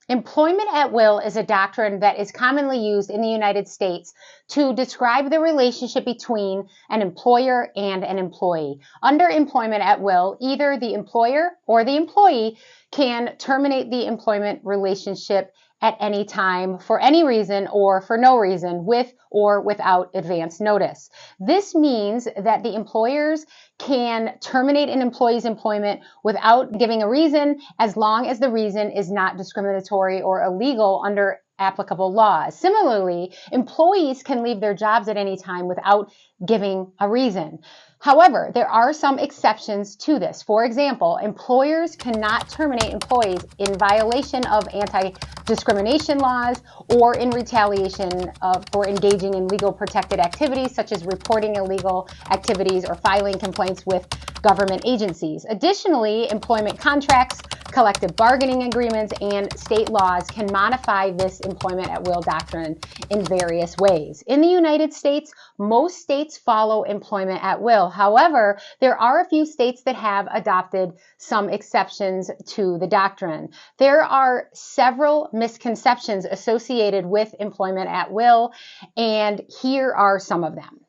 Employment at will is a doctrine that is commonly used in the United States to describe the relationship between an employer and an employee. Under employment at will, either the employer or the employee can terminate the employment relationship at any time for any reason or for no reason, with or without advance notice. This means that the employers can terminate an employee's employment without giving a reason, as long as the reason is not discriminatory or illegal under applicable laws. Similarly, employees can leave their jobs at any time without giving a reason. However, there are some exceptions to this. For example, employers cannot terminate employees in violation of anti-discrimination laws or in retaliation for engaging in legal protected activities, such as reporting illegal activities or filing complaints with government agencies. Additionally, employment contracts, collective bargaining agreements, and state laws can modify this employment at will doctrine in various ways. In the United States, most states follow employment at will. However, there are a few states that have adopted some exceptions to the doctrine. There are several misconceptions associated with employment at will, and here are some of them.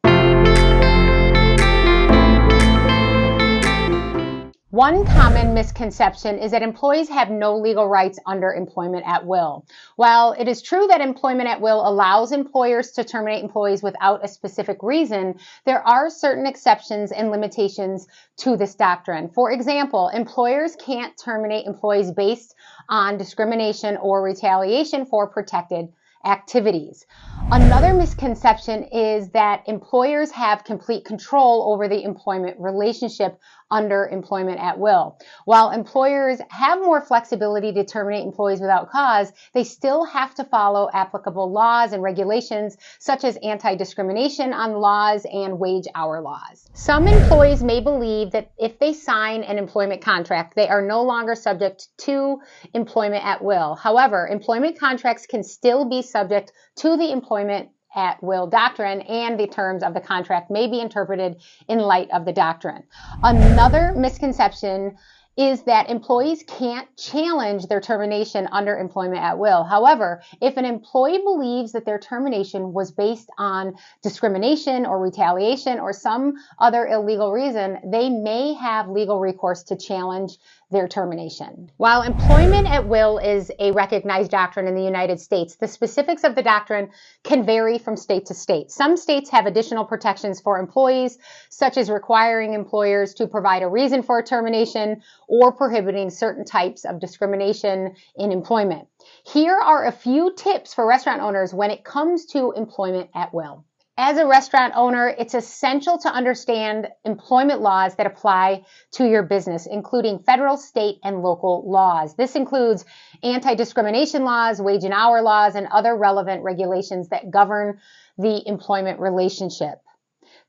One common misconception is that employees have no legal rights under employment at will. While it is true that employment at will allows employers to terminate employees without a specific reason, there are certain exceptions and limitations to this doctrine. For example, employers can't terminate employees based on discrimination or retaliation for protected activities. Another misconception is that employers have complete control over the employment relationship under employment at will. While employers have more flexibility to terminate employees without cause, they still have to follow applicable laws and regulations, such as anti-discrimination on laws and wage hour laws. Some employees may believe that if they sign an employment contract, they are no longer subject to employment at will. However, employment contracts can still be subject to the employment at will doctrine, and the terms of the contract may be interpreted in light of the doctrine. Another misconception is that employees can't challenge their termination under employment at will. However, if an employee believes that their termination was based on discrimination or retaliation or some other illegal reason, they may have legal recourse to challenge their termination. While employment at will is a recognized doctrine in the United States, the specifics of the doctrine can vary from state to state. Some states have additional protections for employees, such as requiring employers to provide a reason for a termination or prohibiting certain types of discrimination in employment. Here are a few tips for restaurant owners when it comes to employment at will. As a restaurant owner, it's essential to understand employment laws that apply to your business, including federal, state, and local laws. This includes anti-discrimination laws, wage and hour laws, and other relevant regulations that govern the employment relationship.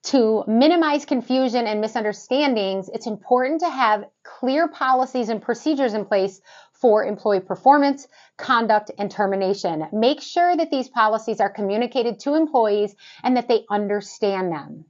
To minimize confusion and misunderstandings, it's important to have clear policies and procedures in place for employee performance, conduct, and termination. Make sure that these policies are communicated to employees and that they understand them.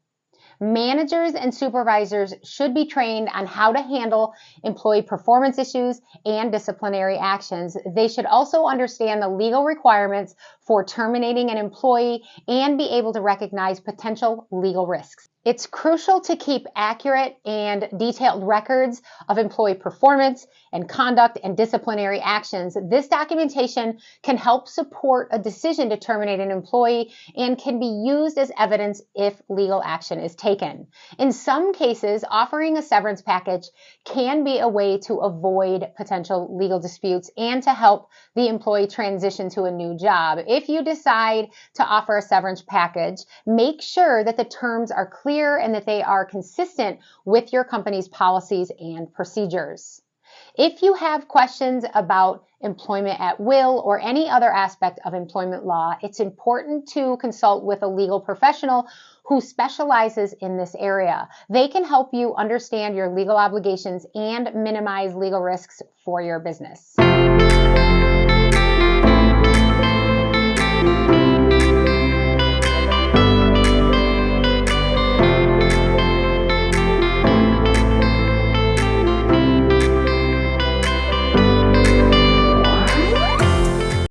Managers and supervisors should be trained on how to handle employee performance issues and disciplinary actions. They should also understand the legal requirements for terminating an employee and be able to recognize potential legal risks. It's crucial to keep accurate and detailed records of employee performance and conduct and disciplinary actions. This documentation can help support a decision to terminate an employee and can be used as evidence if legal action is taken. In some cases, offering a severance package can be a way to avoid potential legal disputes and to help the employee transition to a new job. If you decide to offer a severance package, make sure that the terms are clear and that they are consistent with your company's policies and procedures. If you have questions about employment at will or any other aspect of employment law, it's important to consult with a legal professional who specializes in this area. They can help you understand your legal obligations and minimize legal risks for your business.